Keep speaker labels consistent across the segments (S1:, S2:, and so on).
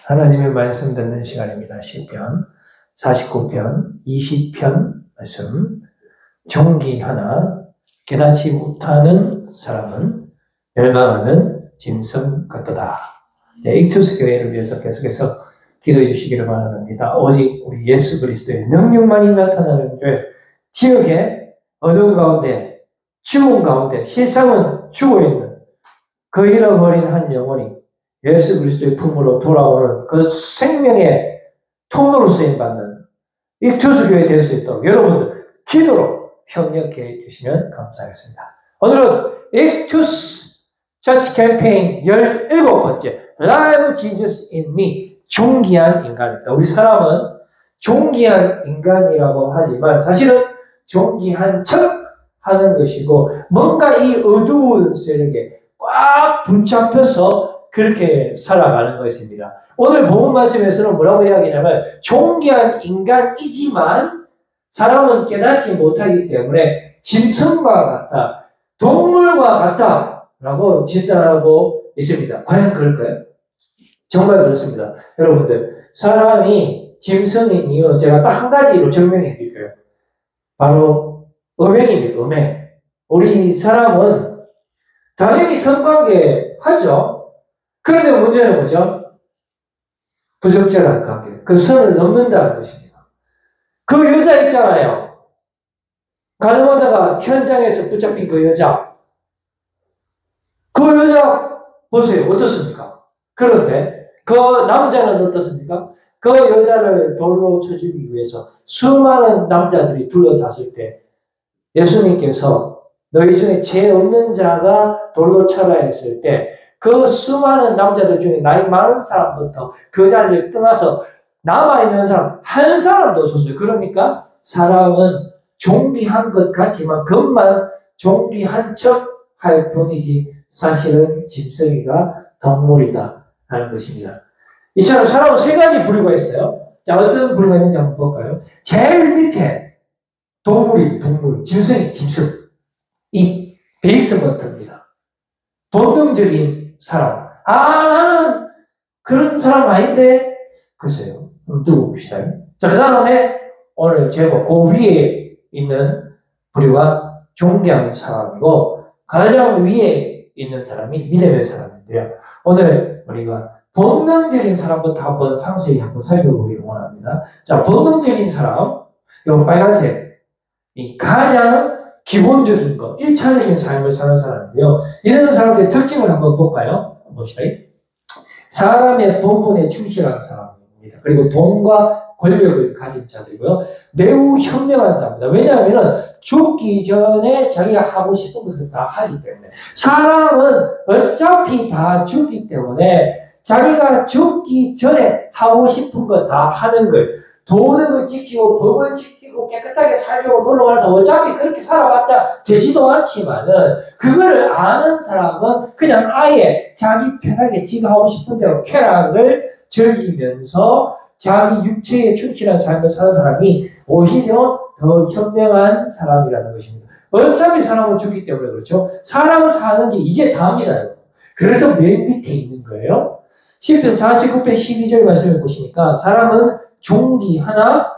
S1: 하나님의 말씀 듣는 시간입니다. 시편 49편 20편 말씀. 종기 하나 깨닫지 못하는 사람은 멸망하는 짐승 같도다. 익투스 교회를 위해서 계속해서 기도해 주시기를 바랍니다. 오직 우리 예수 그리스도의 능력만이 나타나는 교회, 지역의 어두운 가운데, 죽음 가운데, 세상은 죽어있는 그 잃어버린 한 영혼이 예수 그리스도의 품으로 돌아오는 그 생명의 통로로 쓰임받는 익투스 교회 될 수 있도록 여러분들 기도로 협력해 주시면 감사하겠습니다. 오늘은 익투스 처치 캠페인 17번째 Live Jesus in Me, 존귀한 인간입니다. 우리 사람은 존귀한 인간이라고 하지만 사실은 존귀한 척 하는 것이고 뭔가 이 어두운 세력에 꽉 붙잡혀서 그렇게 살아가는 것입니다. 오늘 본문 말씀에서는 뭐라고 이야기하냐면 존귀한 인간이지만 사람은 깨닫지 못하기 때문에 짐승과 같다, 동물과 같다 라고 진단하고 있습니다. 과연 그럴까요? 정말 그렇습니다. 여러분들, 사람이 짐승인 이유는 제가 딱 한 가지로 증명해 드릴게요. 바로 음행입니다. 음행. 우리 사람은 당연히 성관계 하죠. 그런데 문제는 뭐죠? 부적절한 관계. 그 선을 넘는다는 것입니다. 그 여자 있잖아요. 가늠하다가 현장에서 붙잡힌 그 여자. 그 여자 보세요. 어떻습니까? 그런데 그 남자는 어떻습니까? 그 여자를 돌로 쳐 죽이기 위해서 수많은 남자들이 둘러쌌을 때 예수님께서 너희 중에 죄 없는 자가 돌로 쳐라 했을 때 그 수많은 남자들 중에 나이 많은 사람부터 그 자리를 떠나서 남아있는 사람 한 사람도 없었어요. 그러니까 사람은 존귀한 것 같지만 겉만 존귀한 척 할 뿐이지 사실은 짐승이다, 동물이다 하는 것입니다. 이처럼 사람은 세 가지 부류가 있어요. 자, 어떤 부류가 있는지 한번 볼까요? 제일 밑에 동물, 짐승이 짐승. 이 베이스먼트입니다. 본능적인 사람. 나는 그런 사람 아닌데? 글쎄요. 누구 봅시다. 자, 그 다음에 오늘 제목, 그 위에 있는 부류가 존귀한 사람이고, 가장 위에 있는 사람이 믿음의 사람인데요. 오늘 우리가 본능적인 사람부터 한번 상세히 한번 살펴보기를 원합니다. 자, 본능적인 사람, 이 빨간색, 이 가장 기본적인 것, 1차적인 삶을 사는 사람인데요. 이런 사람들의 특징을 한번 볼까요? 봅시다. 사람의 본분에 충실한 사람입니다. 그리고 돈과 권력을 가진 자들이고요. 매우 현명한 자입니다. 왜냐하면 죽기 전에 자기가 하고 싶은 것을 다 하기 때문에. 사람은 어차피 다 죽기 때문에 자기가 죽기 전에 하고 싶은 거 다 하는 거예요. 도덕을 지키고 법을 지키고 깨끗하게 살려고 노력해서 어차피 그렇게 살아봤자 되지도 않지만은 그거를 아는 사람은 그냥 아예 자기 편하게 지가 하고 싶은 대로 쾌락을 즐기면서 자기 육체에 충실한 삶을 사는 사람이 오히려 더 현명한 사람이라는 것입니다. 어차피 사람은 죽기 때문에 그렇죠. 사람 사는 게 이게 답니다. 그래서 맨 밑에 있는 거예요. 시편 49편 12절 말씀을 보시니까 사람은 종기 하나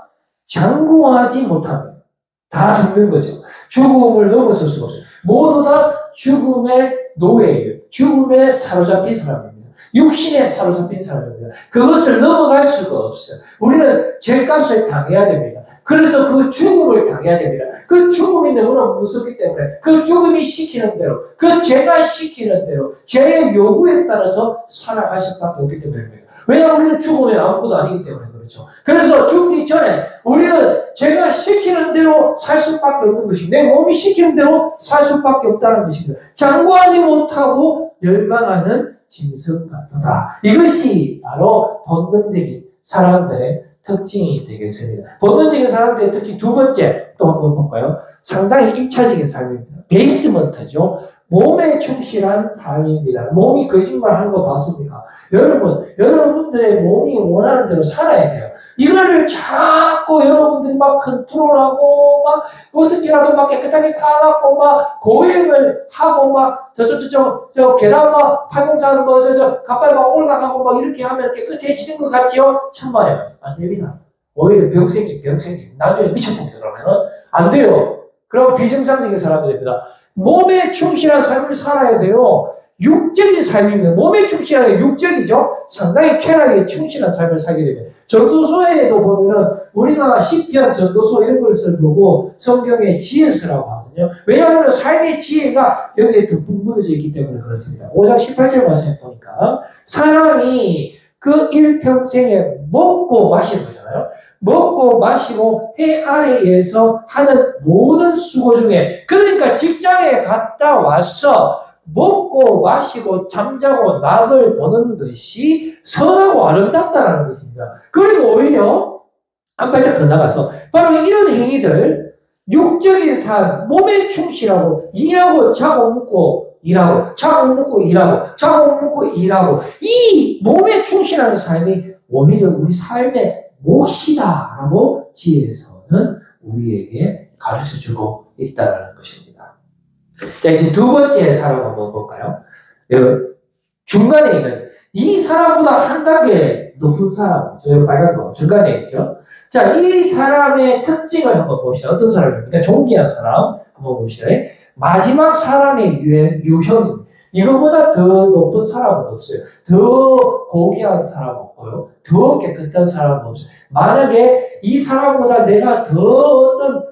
S1: 장구하지 못하면 다 죽는 거죠. 죽음을 넘어설 수가 없어요. 모두 다 죽음의 노예예요. 죽음에 사로잡힌 사람입니다. 육신에 사로잡힌 사람입니다. 그것을 넘어갈 수가 없어요. 우리는 죄값을 당해야 됩니다. 그래서 그 죽음을 당해야 됩니다. 그 죽음이 너무나 무섭기 때문에 그 죽음이 시키는 대로, 그 죄가 시키는 대로 죄의 요구에 따라서 살아갈 수밖에 없기 때문입니다. 왜냐하면 우리는 죽으면 아무것도 아니기 때문에 그렇죠. 그래서 죽기 전에 우리는 죄가 시키는 대로 살 수밖에 없는 것입니다. 내 몸이 시키는 대로 살 수밖에 없다는 것입니다. 장구하지 못하고 멸망하는 짐승 같다. 이것이 바로 본능적인 사람들의 특징이 되겠습니다. 본능적인 사람들의 특징 두 번째 또 한번 볼까요? 상당히 1차적인 삶입니다. 베이스먼트죠. 몸에 충실한 삶입니다. 몸이 거짓말하는 거 봤습니까? 여러분들의 몸이 원하는 대로 살아야 돼요. 이거를 자꾸 여러분들이 막 컨트롤하고, 막, 어떻게라도 막 깨끗하게 살았고, 막, 고행을 하고, 막, 계단 막, 803, 가빨 막 올라가고, 막, 이렇게 하면 깨끗해지는 것 같지요? 참아요. 안 됩니다. 오히려 병 생기. 나중에 미쳤습니다. 그러면 안 돼요. 그럼 비정상적인 사람이 됩니다. 몸에 충실한 삶을 살아야 돼요. 육적인 삶입니다. 몸에 충실한 게 육적이죠. 상당히 쾌락에 충실한 삶을 살게 됩니다. 전도서에도 보면은 우리가 시편, 전도서 이런 것을 보고 성경의 지혜서라고 하거든요. 왜냐하면 삶의 지혜가 여기에 듬뿍 묻어져 있기 때문에 그렇습니다. 5장 18절 말씀에 보니까 사람이 그 일평생에 먹고 마시는 거잖아요. 먹고 마시고 해 아래에서 하는 모든 수고 중에, 그러니까 직장에 갔다 와서 먹고 마시고 잠자고 낙을 보는 것이 선하고 아름답다라는 것입니다. 그리고 오히려 한 발짝 더 나가서 바로 이런 행위들, 육적인 삶, 몸에 충실하고 일하고 자고 먹고 일하고 자고 먹고 일하고 자고 먹고 일하고, 이 몸에 충실한 삶이 오히려 우리 삶의 몫이다라고 지혜에서는 우리에게 가르쳐주고 있다는 것입니다. 자, 이제 두 번째 사람 한번 볼까요? 중간에 있는 이 사람보다 한 단계 높은 사람, 저 빨간 거 중간에 있죠. 자, 이 사람의 특징을 한번 봅시다. 어떤 사람입니까? 존귀한 사람 한번 봅시다. 마지막 사람의 유형입니다. 이거보다 더 높은 사람은 없어요. 더 고귀한 사람은 없고요. 더 깨끗한 사람은 없어요. 만약에 이 사람보다 내가 더 어떤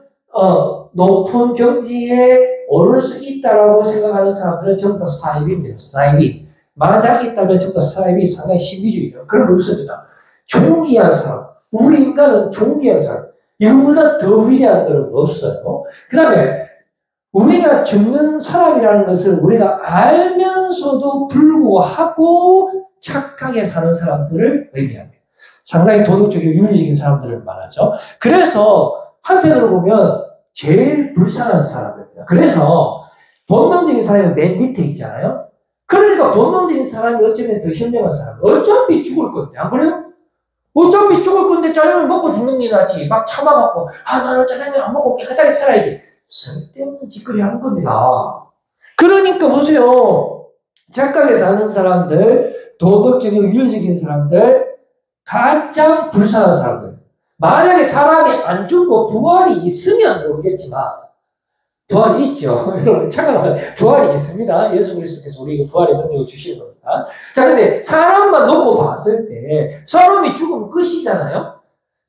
S1: 높은 경지에 오를 수 있다라고 생각하는 사람들은 전부 다 사입입니다. 사입이. 만약 있다면 전부 다 사입이 상당히 신비주의죠. 그런 거 없습니다. 존귀한 사람. 우리 인간은 존귀한 사람. 이거보다 더 위대한 것은 없어요. 그 다음에 우리가 죽는 사람이라는 것을 우리가 알면서도 불구하고 착하게 사는 사람들을 의미합니다. 상당히 도덕적이고 윤리적인 사람들을 말하죠. 그래서 한편으로 보면 제일 불쌍한 사람입니다. 그래서 본능적인 사람이 맨 밑에 있잖아요. 그러니까 본능적인 사람이 어쩌면 더 현명한 사람. 어차피 죽을 건데, 안 그래요? 어차피 죽을 건데 짜장면 먹고 죽는 게 낫지. 막 참아갖고, 나는 짜장면 안 먹고 깨끗하게 살아야지. 쓸데없는 짓거리 하는 겁니다. 그러니까 보세요. 착하게 사는 사람들, 도덕적이고 윤리적인 사람들, 가장 불쌍한 사람들. 만약에 사람이 안 죽고 부활이 있으면 모르겠지만, 부활이 있죠. 여러분, 착각하면 부활이 있습니다. 예수 그리스도께서 우리에게 부활의 능력을 주시는 겁니다. 자, 근데 사람만 놓고 봤을 때, 사람이 죽으면 끝이잖아요?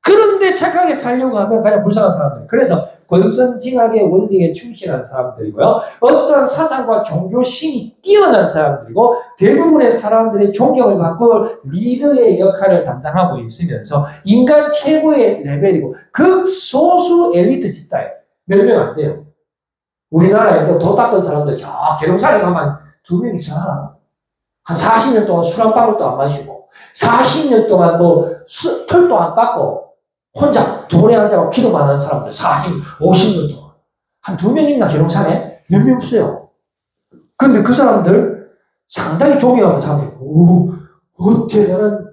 S1: 그런데 착하게 살려고 하면 가장 불쌍한 사람들. 그래서 권선징악의 원리에 충실한 사람들이고요. 어떤 사상과 종교심이 뛰어난 사람들이고, 대부분의 사람들의 존경을 받고 리더의 역할을 담당하고 있으면서 인간 최고의 레벨이고 극소수 엘리트 집단이에요. 몇 명 안 돼요. 우리나라에도 도 닦은 사람들 저 계룡산에 가면 2명 이상, 한 40년 동안 술 한 방울도 안 마시고 40년 동안 털도 안 깎고 혼자 돌에 앉아서 기도만 하는 사람들 40, 50년 동안 한 2명 있나 계룡산에? 몇 명 없어요. 근데 그 사람들 상당히 존경하는 사람들, 대단한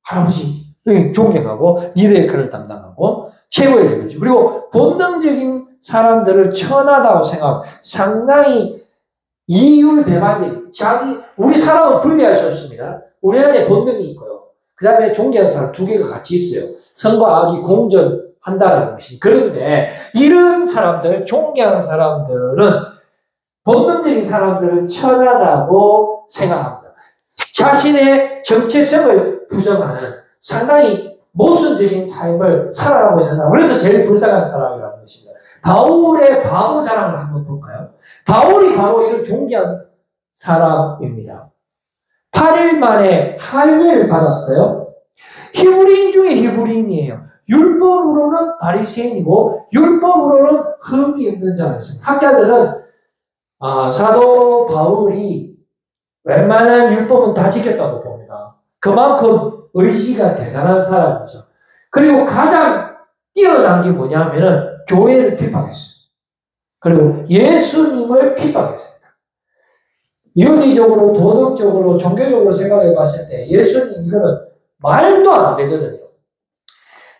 S1: 할아버지 존경하고 리더 역할을 담당하고 최고의 레벨이죠. 그리고 본능적인 사람들을 천하다고 생각하고 상당히 이율배반적, 우리 사람은 분리할 수 없습니다. 우리 안에 본능이 있고요. 그 다음에 존경하는 사람 2개가 같이 있어요. 선과 악이 공존한다는 것입니다. 그런데 이런 사람들, 존경하는 사람들은 본능적인 사람들을 천하다고 생각합니다. 자신의 정체성을 부정하는 상당히 모순적인 삶을 살아가고 있는 사람. 그래서 제일 불쌍한 사람이라는 것입니다. 바울의 바보 자랑을 한번 볼까요? 바울이 바로 이런 존귀한 사람입니다. 8일 만에 할례를 받았어요. 히브리인 중에 히브리인이에요. 율법으로는 바리새인이고 율법으로는 흠이 없는 자였습니다. 학자들은 사도 바울이 웬만한 율법은 다 지켰다고 봅니다. 그만큼 의지가 대단한 사람이죠. 그리고 가장 뛰어난 게 뭐냐면은 교회를 핍박했어요. 그리고 예수님을 핍박했습니다. 윤리적으로, 도덕적으로, 종교적으로 생각해 봤을 때 예수님 이거는 말도 안 되거든요.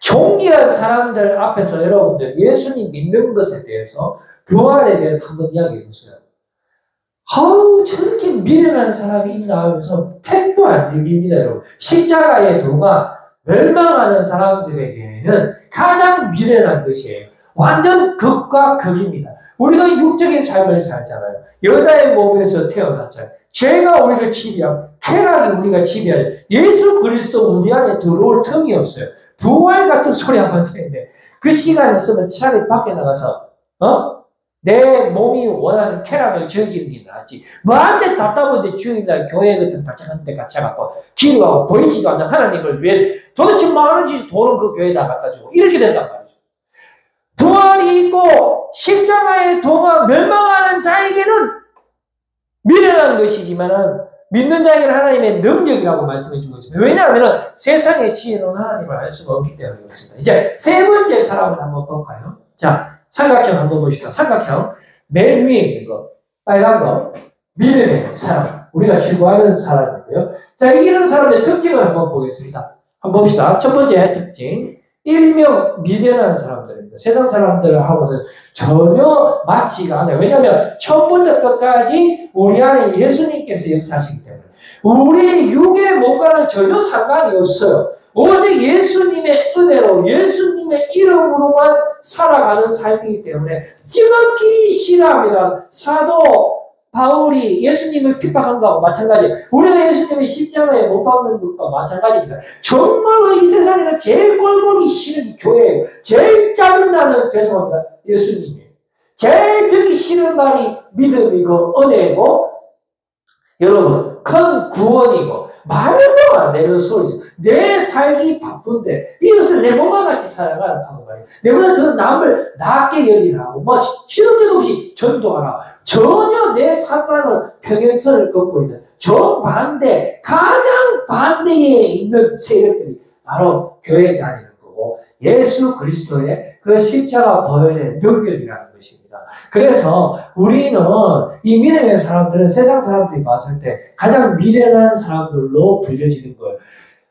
S1: 존귀한 사람들 앞에서 여러분들 예수님 믿는 것에 대해서 부활에 대해서 한번 이야기해 보세요. 아우 저렇게 미련한 사람이 있나 하면서 택도 안 믿깁니다. 여러분. 십자가의 도가 멸망하는 사람들에게는 가장 미련한 것이에요. 완전 극과 극입니다. 우리가 육적인 삶을 살잖아요. 여자의 몸에서 태어났잖아요. 죄가 우리를 지배하고 쾌락이 우리가 지배하죠. 예수 그리스도 우리 안에 들어올 틈이 없어요. 부활 같은 소리 한번 듣는데 그 시간 있으면 차라리 밖에 나가서 내 몸이 원하는 쾌락을 즐기는 게 낫지. 뭐한테 답답한데 주일날 교회 같은 다양한 데 같이 가고 기도하고 보이지도 않는 하나님을 위해서 도대체 많은 짓 돈은 그 교회에다 갖다 주고 이렇게 된단 말이죠. 부활이 있고 십자가의 도가 멸망하는 자에게는 미련한 것이지만은 믿는 자에게는 하나님의 능력이라고 말씀해 주고 있습니다. 왜냐하면 세상의 지혜는 하나님을 알 수가 없기 때문에 그렇습니다. 이제 세 번째 사람을 한번 볼까요? 자, 삼각형 한번 보시다. 삼각형 맨 위에 있는 거 빨간 거 믿음의 사람, 우리가 추구하는 사람이고요. 자, 이런 사람의 특징을 한번 보겠습니다. 한번 봅시다. 첫 번째 특징, 일명 미련한 사람들입니다. 세상 사람들하고는 전혀 맞지가 않아요. 왜냐하면 처음부터 끝까지 우리 안에 예수님께서 역사하시기 때문에 우리 육의 몸과는 전혀 상관이 없어요. 오직 예수님의 은혜로 예수님의 이름으로만 살아가는 삶이기 때문에 지극히 싫어합니다. 사도 바울이 예수님을 핍박한 거하고 마찬가지예요. 우리가 예수님의 십자가에 못 박는 것과 마찬가지입니다. 정말로 이 세상에서 제일 꼴보기 싫은 이 교회예요. 제일 짜증나는, 죄송합니다, 예수님이에요. 제일 듣기 싫은 말이 믿음이고 은혜고 여러분 큰 구원이고 말도 안 되는 소리죠. 내 살기 바쁜데 이것을 내 몸과 같이 살아가라고 말이에요. 내보다 더 남을 낫게 여기라고 뭐 시험도 없이 전도하라. 전혀 내 삶과는 평행선을 걷고 있는 정반대, 가장 반대에 있는 세력들이 바로 교회에 다니는 거고 예수 그리스도의 그 십자가 보혈의 능력이라는 것입니다. 그래서 우리는 이 믿음의 사람들은 세상 사람들이 봤을 때 가장 미련한 사람들로 불려지는 거예요.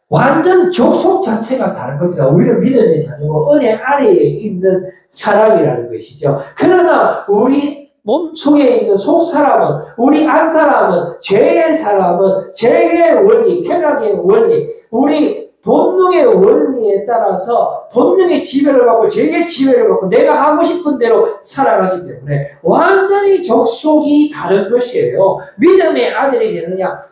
S1: 완전 족속 자체가 다른 겁니다. 우리는 믿음의 자녀고 은혜 아래에 있는 사람이라는 것이죠. 그러나 우리 몸속에 있는 속 사람은, 우리 안 사람은, 죄의 사람은 죄의 원리, 쾌락의 원리, 우리 본능의 원리에 따라서 본능의 지배를 받고 죄의 지배를 받고 내가 하고 싶은 대로 살아가기 때문에 완전히 족속이 다른 것이에요. 믿음의 아들이 되느냐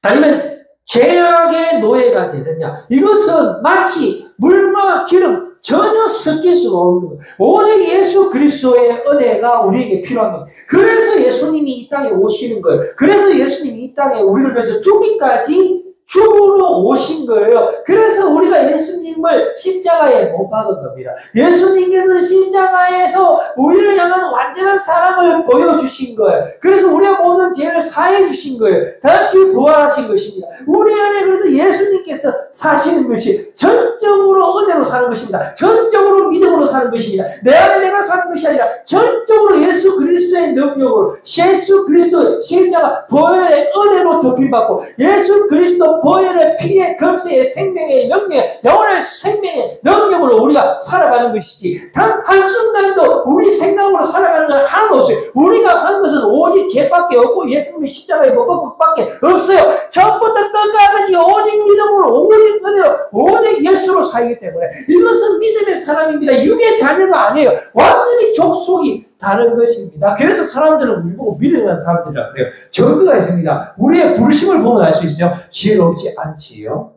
S1: 아니면 죄악의 노예가 되느냐, 이것은 마치 물과 기름 전혀 섞일 수가 없는 거예요. 오직 예수 그리스도의 은혜가 우리에게 필요한 거예요. 그래서 예수님이 이 땅에 오시는 거예요. 그래서 예수님이 이 땅에 우리를 위해서 죽기까지 죽으러 오신 거예요. 그래서 우리가 예수님을 십자가에 못 박은 겁니다. 예수님께서 십자가에서 우리를 향한 완전한 사랑을 보여주신 거예요. 그래서 우리가 모든 죄를 사해 주신 거예요. 다시 부활하신 것입니다. 우리 안에 그래서 예수님께서 사시는 것이 전적으로 은혜로 사는 것입니다. 전적으로 믿음으로 사는 것입니다. 내 안에 내가 사는 것이 아니라 전적으로 예수 그리스도의 능력으로, 예수 그리스도 십자가 보혈의 은혜로 덮임받고 예수 그리스도 보혈의 피의 건세의 생명의 능력, 영원의 생명의 능력으로 우리가 살아가는 것이지 단 한순간도 우리 생각으로 살아가는 건 하나도 없어요. 우리가 한 것은 오직 죄밖에 없고 예수님의 십자가에 못 박은 것밖에 없어요. 처음부터 끝까지 오직 믿음으로, 오직 은혜로, 오직 예수로 살기 때문에 이것은 믿음의 사람입니다. 육의 자녀가 아니에요. 완전히 족속이 다른 것입니다. 그래서 사람들은 우리 보고 믿음하는 사람들이라고 그래요. 정비가 있습니다. 우리의 부르심을 보면 알 수 있어요. 지혜롭지 않지요.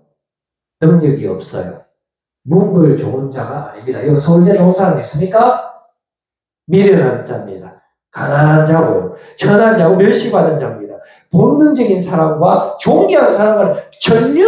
S1: 능력이 없어요. 문벌 좋은 자가 아닙니다. 이거 서울대 좋은 사람 있습니까? 미련한 자입니다. 가난한 자고요. 천한 자고 멸시받은 자입니다. 본능적인 사람과 존귀한 사람과는 전혀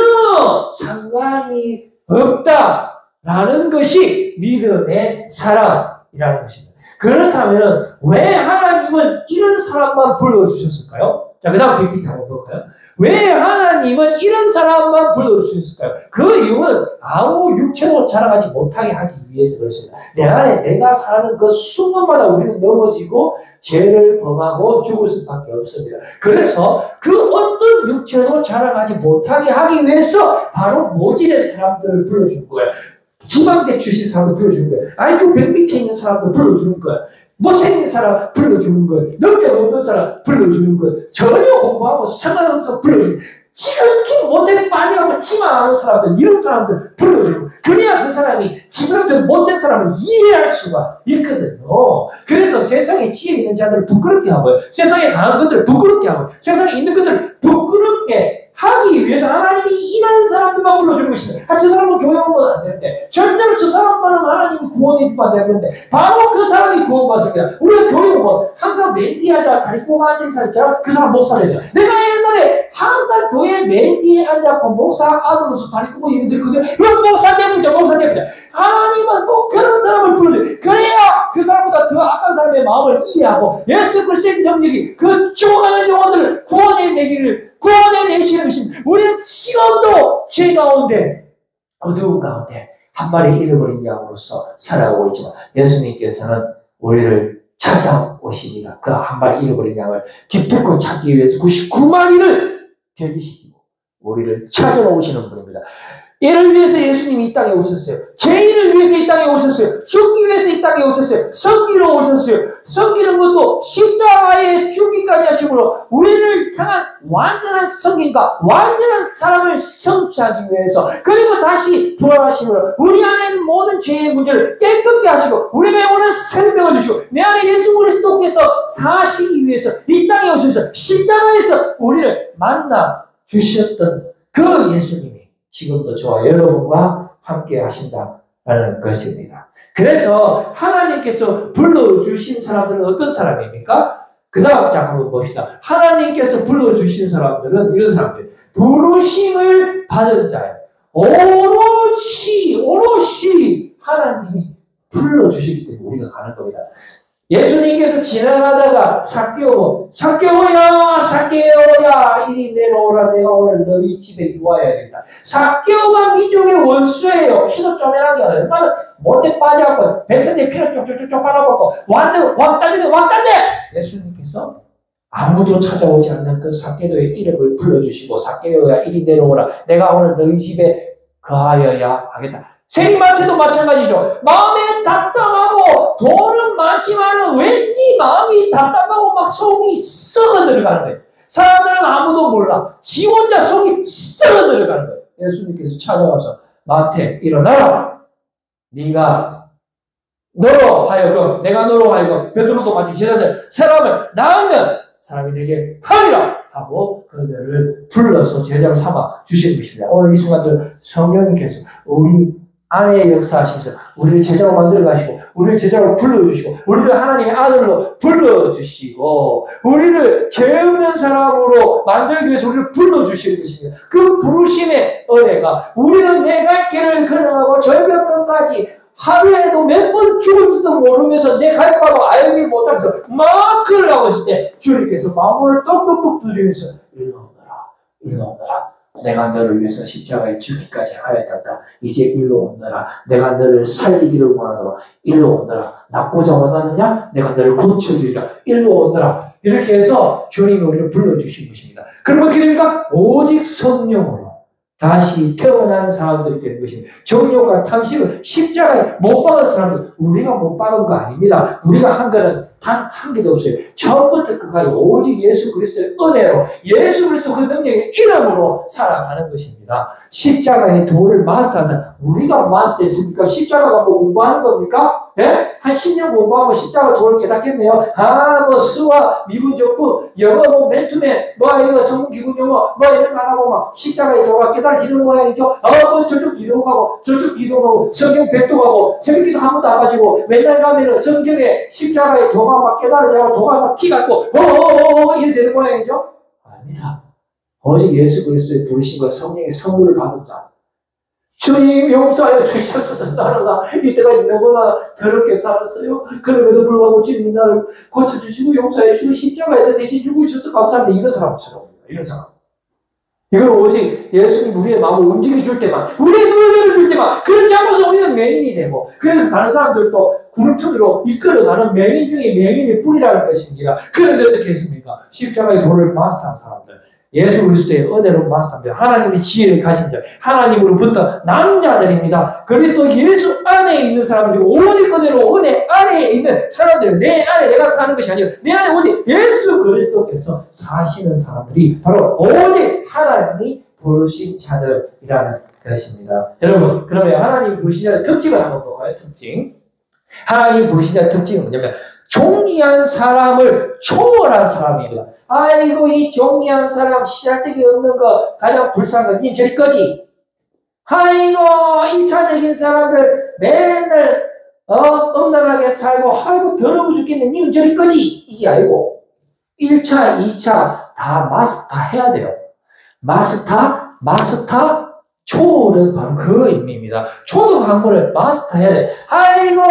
S1: 상관이 없다라는 것이 믿음의 사람이라는 것입니다. 그렇다면 왜 하나님은 이런 사람만 불러주셨을까요? 자, 그 다음 빅빅 한번 볼까요? 왜 하나님은 이런 사람만 불러주셨을까요? 그 이유는 아무 육체로 자라가지 못하게 하기 위해서 그렇습니다. 내 안에 내가 사는 그 순간마다 우리는 넘어지고 죄를 범하고 죽을 수밖에 없습니다. 그래서 그 어떤 육체로 자라가지 못하게 하기 위해서 바로 모질의 사람들을 불러준 거예요. 지방대 출신 사람도 불러주는 거예요. IQ 100 밑에 있는 사람도 불러주는 거예요. 못생긴 사람 불러주는 거예요. 능력 없는 사람 불러주는 거예요. 전혀 공부하고 상관없어 불러주는 거예요. 지극히 못된 빠져가고 치마 하는 사람들, 이런 사람들 불러주는 거예요. 그래야 그 사람이 지금 못된 사람을 이해할 수가 있거든요. 그래서 세상에 지혜 있는 자들을 부끄럽게 하고요. 세상에 강한 것들을 부끄럽게 하고 세상에 있는 것들을 부끄럽게 하기 위해서 하나님이 이런 사람들만 불러주는 것입니다. 저 사람은 교회 오면 안 되는데 절대로 저 사람만은 하나님이 구원해 주면 안 되는데 바로 그 사람이 구원받습니다. 우리가 교회 오면 항상 맨뒤하자 다리 꼬가 앉아있는 사람 있잖아. 그 사람 목사 되죠. 내가 옛날에 항상 교회 맨뒤에 앉아서 목사 아들로서 다리 꼬고 예배 드렸거든요. 그럼 목사 됩니다. 목사 됩니다. 하나님은 꼭 그런 사람을 불러줘요. 그래야 그 사람보다 더 악한 사람의 마음을 이해하고 예수 그리스도의 능력이 그 죽어가는 영혼들을 구원해내시는 것입니다. 우리는 지금도 죄 가운데 어두운 가운데 한 마리 잃어버린 양으로서 살아가고 있지만 예수님께서는 우리를 찾아오십니다. 그 한 마리 잃어버린 양을 기필코 찾기 위해서 99마리를 대기시키고 우리를 찾아오시는 분입니다. 이를 위해서 예수님이 이 땅에 오셨어요. 죄인을 위해서 이 땅에 오셨어요. 죽기 위해서 이 땅에 오셨어요. 섬기러 오셨어요. 섬기는 것도 십자가에 죽기까지 하심으로 우리를 향한 완전한 성인과 완전한 사랑을 성취하기 위해서 그리고 다시 부활하심으로 우리 안에 모든 죄의 문제를 깨끗게 하시고 우리에게 오는 생명을 주시고 내 안에 예수 그리스도께서 사시기 위해서 이 땅에 오셔서 십자가에서 우리를 만나 주셨던 그 예수님이 지금도 저와 여러분과 함께 하신다는 것입니다. 그래서 하나님께서 불러주신 사람들은 어떤 사람입니까? 그 다음 장 한번 봅시다. 하나님께서 불러주신 사람들은 이런 사람들. 부르심을 받은 자예요. 오롯이 하나님이 불러주시기 때문에 우리가 가는 겁니다. 예수님께서 지나가다가 삭개오야 이리 내려오라 내가 오늘 너희 집에 유하여야 된다. 삭개오가 민족의 원수예요. 키도 쪼매난 게 얼마나 못돼 빠져갖고 백성들이 피를 쪽쪽쪽 빨아먹고 왕따인데 예수님께서 아무도 찾아오지 않는 그 삭개오의 이름을 불러주시고 삭개오야 이리 내려오라 내가 오늘 너희 집에 거하여야 하겠다. 세리한테도 마찬가지죠. 마음에 답답하고 돈은 많지만 왠지 마음이 답답하고 막 속이 썩어 들어가는 거예요. 사람들은 아무도 몰라. 지 혼자 속이 썩어 들어가는 거예요. 예수님께서 찾아와서 나한테 일어나라. 네가 너로 하여금 내가 너로 하여금 베드로도 마치 제자들 사람을 낳는 사람이 되게 하리라 하고 그들을 불러서 제자로 삼아 주시는 것입니다. 오늘 이 순간들 성령님께서 우리 안에 역사하시면서 우리를 제자로 만들어 가시고 우리를 제자로 불러주시고 우리를 하나님의 아들로 불러주시고 우리를 죄 없는 사람으로 만들기 위해서 우리를 불러주시는 것입니다. 그 부르심의 은혜가 우리는 내 갈 길을 걸어가고 절벽까지 하루에도 몇 번 죽을지도 모르면서 내 갈 바도 알지 못하면서 막 걸어가고 있을 때 주님께서 마음을 똑똑똑 두드리면서 일로 오너라 내가 너를 위해서 십자가에 죽기까지 하였단다. 이제 일로 오너라. 내가 너를 살리기를 원하노라. 일로 오너라. 낫고자 원하느냐? 내가 너를 고쳐주리라. 일로 오너라. 이렇게 해서 주님이 우리를 불러주신 것입니다. 그럼 어떻게 됩니까? 오직 성령으로 다시 태어난 사람들이 되는 것입니다. 정욕과 탐심을 십자가에 못 박은 사람들, 우리가 못 박은 거 아닙니다. 우리가 한 거는 단 한 개도 없어요. 처음부터 끝까지 오직 예수 그리스도의 은혜로, 예수 그리스도 그 능력의 이름으로 살아가는 것입니다. 십자가의 도를 마스터한 사람, 우리가 마스터했습니까? 십자가가 뭐 공부하는 겁니까? 예? 한 10년 공부하면 십자가 도를 깨닫겠네요. 수와 미분적분, 영어 뭐 맨투맨, 이거 성분 기본 영어, 이런 거 하고 막 십자가의 도가 깨달아지는 모양이죠. 저쪽 기도하고, 성경 백독하고, 새벽기도 한 번도 안 가지고, 맨날 가면은 성경에 십자가의 도가 막 깨달아지고, 도가 막 티갖고, 이래 되는 모양이죠? 아닙니다. 오직 예수 그리스도의 부르심과 성령의 선물을 받은 자, 주님 용서하여 주시옵소서. 나는 이때까지 너무나 더럽게 살았어요. 그럼에도 불구하고 주님이 나를 고쳐주시고 용서해 주시고 십자가에서 대신 죽으셔서 감사합니다. 이런 사람처럼. 이런 사람. 이건 오직 예수님 우리의 마음을 움직여줄 때만, 우리의 눈을 열어줄 때만, 그렇지 않고서 우리는 맹인이 되고, 그래서 다른 사람들도 구름투기로 이끌어가는 맹인 중에 맹인의 뿌리라는 것입니다. 그런데 어떻게 했습니까? 십자가의 도를 마스터한 사람들. 예수 그리스도의 은혜로 마스터합니다. 하나님의 지혜를 가진 자, 하나님으로부터 난 자들입니다. 그리스도 예수 안에 있는 사람들이고 오직 그대로 은혜 안에 있는 사람들, 내 안에 내가 사는 것이 아니라 내 안에 오직 예수 그리스도께서 사시는 사람들이 바로 오직 하나님이 부르신 자들이라는 것입니다. 여러분, 그러면 하나님 부르신 자의 특징을 한번 볼까요? 특징. 하나님 부르신 자의 특징은 뭐냐면 존귀한 사람을 초월한 사람입니다. 아이고 이 존귀한 사람 시작되기 없는 거 가장 불쌍한 건 니 저리 꺼지. 아이고 2차적인 사람들 맨날 음란하게 살고 아이고 더러워 죽겠네 니 저리 꺼지. 이게 아니고 1차 2차 다 마스터 해야 돼요. 마스터 초월은 바로 그 의미입니다. 초등 학문을 마스터해야 돼. 아이고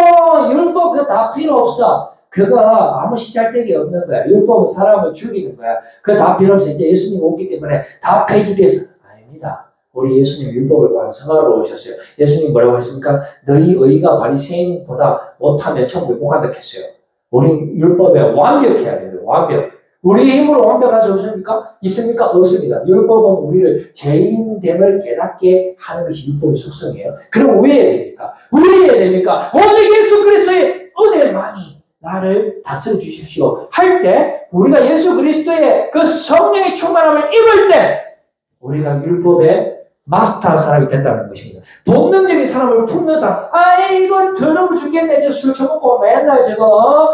S1: 율법 그거 다 필요 없어. 그거 아무 시작되기 없는 거야. 율법은 사람을 죽이는 거야. 그거 다 필요 없어. 이제 예수님 오기 때문에 다 폐기돼서. 아닙니다. 우리 예수님 율법을 완성하러 오셨어요. 예수님 뭐라고 했습니까? 너희 의가 바리새인보다 못하면 천국에 못 간다 했어요. 우리 율법에 완벽해야 돼요. 완벽. 우리의 힘으로 완벽할 수 없습니까? 있습니까? 없습니다. 율법은 우리를 죄인됨을 깨닫게 하는 것이 율법의 속성이에요. 그럼 왜 해야 됩니까? 왜 해야 됩니까? 오직 예수 그리스도의 은혜만이 나를 다스려 주십시오. 할 때, 우리가 예수 그리스도의 그 성령의 충만함을 입을 때, 우리가 율법의 마스터한 사람이 된다는 것입니다. 본능적인 사람을 품는 사람, 아이고, 더러워 죽겠네. 저 술 처먹고 맨날 저거,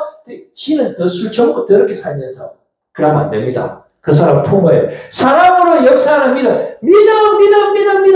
S1: 지는 더 술 처먹고 더럽게 살면서. 그러면 안 됩니다. 그 사람 품어요. 사랑으로 역사하는 믿음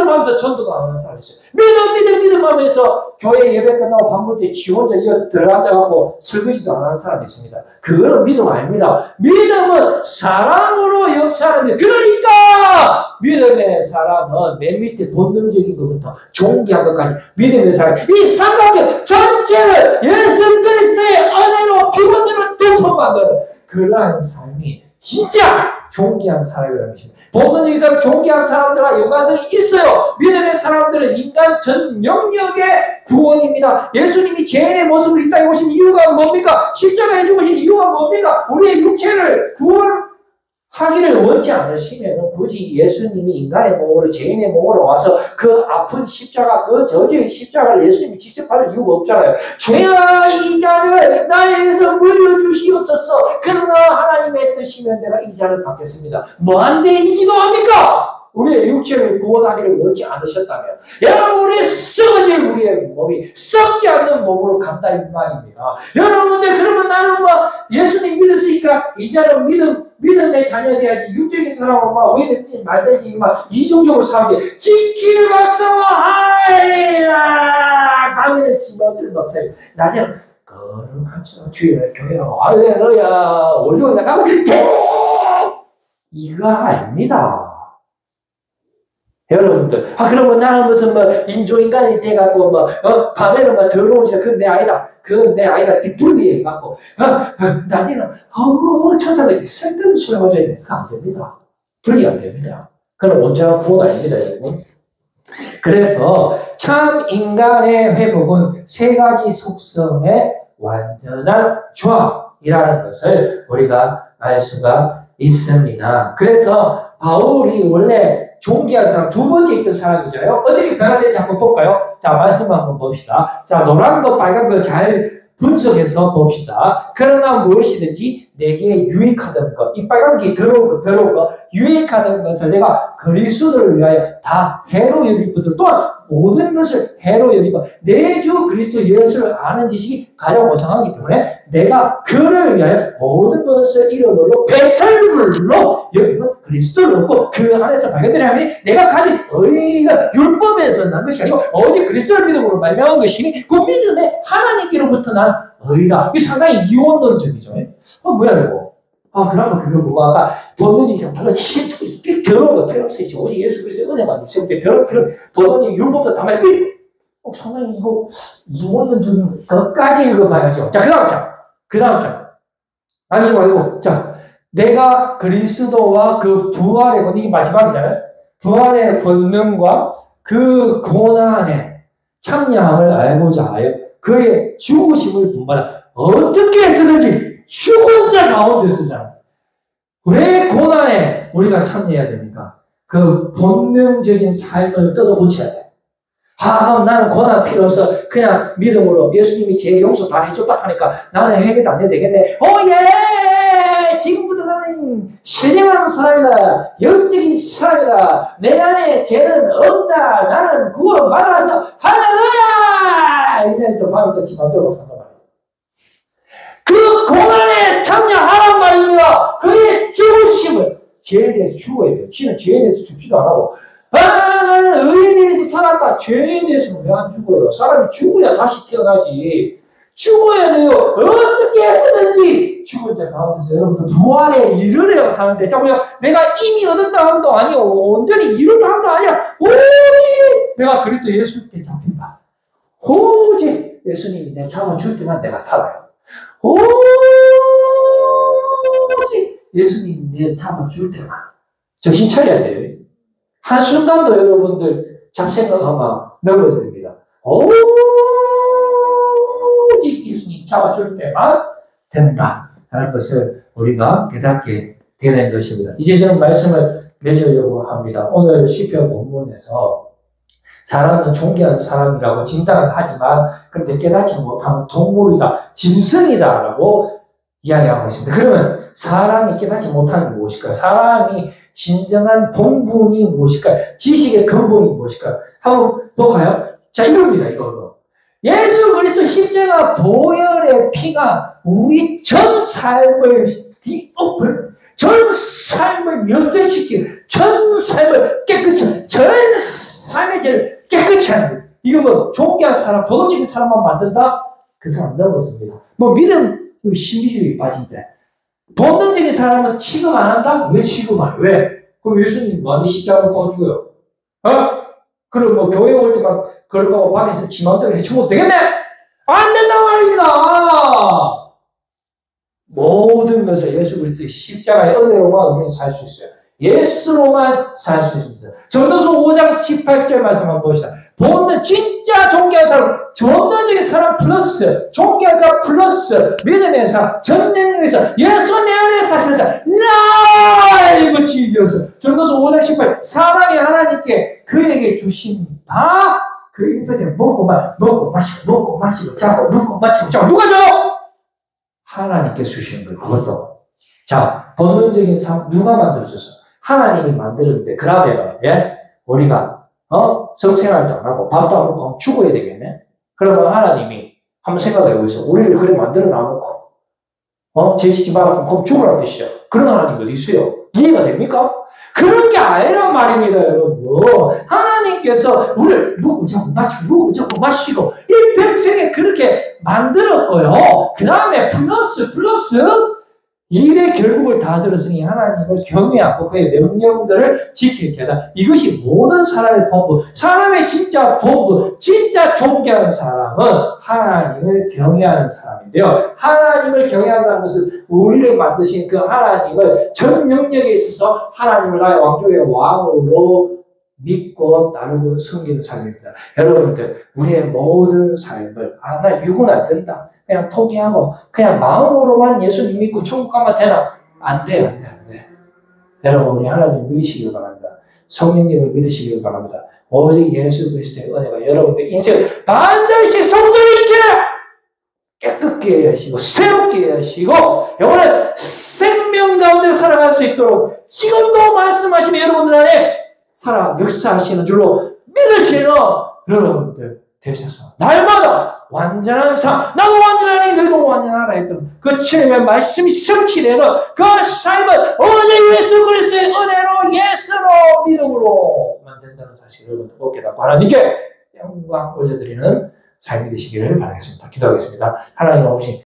S1: 하면서 전도도 안 하는 사람이 있어요. 믿음 하면서 교회 예배 끝나고 밥 먹을 때 지 혼자 들어앉아갖고 설거지도 안 하는 사람이 있습니다. 그거는 믿음 아닙니다. 믿음은 사랑으로 역사하는 것. 그러니까 믿음의 사람은 맨 밑에 본능적인 것부터 존귀한 것까지 믿음의 사람. 이 삼각형 전체를 예수 그리스도의 은혜로 피고대로 덮어가는 그러한 삶이 진짜 존귀한 사람이라는 것입니다. 본능적인 사람, 존귀한 사람들과 연관성이 있어요. 믿음의 사람들은 인간 전 영역의 구원입니다. 예수님이 죄인의 모습으로 이 땅에 오신 이유가 뭡니까? 십자가에 죽으신 이유가 뭡니까? 우리의 육체를 구원하기를 원치 않으시면 굳이 예수님이 인간의 몸으로 죄인의 몸으로 와서 그 아픈 십자가, 그 저주의 십자가를 예수님이 직접 받을 이유가 없잖아요. 죄야 이 자를 나에게서 물려주시옵소서. 그러나 하나님의 뜻이면 내가 이 자를 받겠습니다. 뭐한데 이 기도합니까? 우리의 육체를 구원하기를 원치 않으셨다면 여러분 우리의 썩어질 우리의 몸이 썩지 않는 몸으로 간다 이 말입니다. 여러분들 그러면 나는 예수님 믿었으니까 이 자는 믿음의 자녀 돼야지 육적인 사람은 왜 됐든지 말든지 이중적으로 살게 지킬 박사와 하이라 밤에는 집안들 넣었어요. 낮에는 거룩하죠. 주의 교회로 할렐루야 월요일 나가면 이거 아닙니다. 여러분들, 그러면 나는 무슨 인조인간이 돼갖고 밤에는 더러운지라 그건 내 아이다. 그건 내 아이다. 뒤풀이 해갖고 낮에는 천사들이 쓸데없는 소리 가지고 있는 거 안 됩니다. 분리 안 됩니다. 그건 온전한 구원 아닙니다, 여러분. 그래서 참 인간의 회복은 세 가지 속성의 완전한 조합이라는 것을 우리가 알 수가 있습니다. 그래서 바울이 원래 존귀한 사람, 두 번째 있던 사람이잖아요. 어떻게 변화되는지 한번 볼까요? 자, 말씀 한번 봅시다. 자, 노란 거, 빨간 거 잘 분석해서 봅시다. 그러나 무엇이든지 내게 유익하던 것, 이 빨간 게 더러운 거, 유익하던 것을 내가 그리스도를 위하여 다 해로 여길 뿐더러 또한 모든 것을 해로 여기고 내 주 그리스도 예수를 아는 지식이 가장 고상하기 때문에 내가 그를 위하여 모든 것을 잃어버리고 배설물로 여기는 그리스도를 얻고 그 안에서 발견되려 하니 내가 가진 의가 율법에서 난 것이 아니고 오직 그리스도를 믿음으로 말미암은 것이니 그 믿음에 하나님께로부터 난 의라. 이게 상당히 이원론적이죠. 뭐야 이거? 그러면 그거 뭐가 아까 번는지 별로 더러운 거 필요 없어요. 오직 예수 그리스도의 은혜만 있으면 더러운 필요 번는지 율법도 다 말고 상당히 이거 이거는 좀 끝까지 읽어봐야죠. 자, 그 다음 장. 아니 이거 말고 자, 내가 그리스도와 그 부활의 이게 마지막이잖아요. 부활의 권능과 그 고난에 참여함을 알고자 하여 그의 죽으심을 본받아 어떻게 쓰든지 죽은 자 가운데 쓰잖아. 왜 고난에 우리가 참여해야 됩니까? 그 본능적인 삶을 뜯어고쳐야 돼. 그럼 나는 고난 필요 없어. 그냥 믿음으로 예수님이 제 용서 다 해줬다 하니까 나는 회개도 안 해도 되겠네. 예! 지금부터 나는 신령한 사람이다. 영적인 사람이다. 내 안에 죄는 없다. 나는 구원받아서 할렐루야! 이제서 밤을 끝이 만들어 산단 말이야. 그 고난에 참여하란 말입니다. 그의 죽으심을 죄에 대해서 죽어야 돼요. 지는 죄에 대해서 죽지도 안 하고 나는 의에 대해서 살았다. 죄에 대해서는 왜 안 죽어요? 사람이 죽어야 다시 태어나지. 죽어야 돼요. 어떻게 해서든지 죽을 때 가운데서 여러분들 부활에 이르려 하는데 자꾸요 내가 이미 얻었다 함도 아니요 온전히 이뤘다 함도 아니야. 오직 내가 그리스도 예수께 잡힌다. 오직 예수님이 내 잡아줄 때만 내가 살아요. 오직 예수님이 내 잡아줄 때만 정신 차려야 돼요. 한순간도 여러분들 잡생각하면 넘어집니다. 오직 예수님 잡아줄 때만 된다 하는 것을 우리가 깨닫게 되는 것입니다. 이제 저는 말씀을 맺으려고 합니다. 오늘 시편 본문에서 사람은 존귀한 사람이라고 진단을 하지만 그런데 깨닫지 못하면 동물이다, 짐승이다 라고 이야기하고 있습니다. 그러면 사람이 깨닫지 못하는 게 무엇일까요? 사람이 진정한 본분이 무엇일까요? 지식의 근본이 무엇일까요? 한번 볼까요? 자, 이겁니다, 이걸로. 예수 그리스도 십자가 보혈의 피가 우리 전 삶을 전 삶을 연결시키고 전 삶을 깨끗이 전 삶의 죄를 깨끗이 하는 거예요. 이거 뭐 존귀한 사람, 도덕적인 사람만 만든다? 그 사람 넘었습니다. 뭐 믿음 신비주의 빠진대. 본능적인 사람은 취급 안 한다? 왜 취급 안 해? 왜? 그럼 예수님 완전 십자가를 떠주고요. 그럼 뭐 교회 올 때만 그럴까고 밖에서 지 맘대로 해치면 되겠네? 안 된단 말입니다! 모든 것을 예수 그리스도의 십자가의 은혜로만 우리는 살 수 있어요. 예수로만 살 수 있습니다. 전도서 5장 18절 말씀 한번 봅시다. 본능, 진짜 존귀한 사람, 전능적인 사람 플러스, 존귀한 사람 플러스, 믿음의 사람, 전능의 사람, 예수 내 안에 사시는 사람, 라이브 즐겨서. 전도서 5장 18절, 사람이 하나님께 그에게 주신 바, 그 인터넷에 먹고 마시고, 자고, 먹고 마시고, 자고, 누가 줘? 하나님께 주시는 거예요, 그것도. 자, 본능적인 삶, 누가 만들어줬어? 하나님이 만들었는데, 그러면, 우리가, 성생활도 안 하고, 밥도 안 먹고, 죽어야 되겠네? 그러면 하나님이, 한번 생각해 보세요. 우리를 그래 만들어 놔놓고, 제시지 말고, 그럼 죽으라는 뜻이죠. 그런 하나님 어디 있어요? 이해가 됩니까? 그런 게 아니란 말입니다, 여러분. 하나님께서 우리를 먹고 자고 마시고, 이 평생에 그렇게 만들었고요. 그 다음에 플러스, 일의 결국을 다 들었으니 하나님을 경외하고 그의 명령들을 지키게 되다. 이것이 모든 사람의 본분, 사람의 진짜 본분, 진짜 존경하는 사람은 하나님을 경외하는 사람인데요. 하나님을 경외한다는 것은 우리를 만드신 그 하나님을 전 영역에 있어서 하나님을 나의 왕조의 왕으로 믿고 따르고 섬기는 삶입니다. 여러분들, 우리의 모든 삶을 나 육은 안 된다. 그냥 포기하고 그냥 마음으로만 예수님 믿고 천국 가면 되나? 안 돼. 여러분, 우리 하나님 믿으시길 바랍니다. 성령님을 믿으시길 바랍니다. 오직 예수 그리스도의 은혜가 여러분들 인생을 반드시 송두리째 깨끗게 하시고 새롭게 하시고 영원한 생명 가운데 살아갈 수 있도록 지금도 말씀하시는 여러분들 안에 살아 역사하시는 줄로 믿으시는 여러분들 되셔서 날마다 완전한 삶, 나도 완전하니 너도 완전하라 했던 그 주님의 말씀이 성취되는 그 삶은 오직 예수 그리스도의 은혜로 예수로 믿음으로 만든다는 사실을 여러분들 꼭 깨닫고 하나님께 영광 올려드리는 삶이 되시기를 바라겠습니다. 기도하겠습니다. 하나님 아버지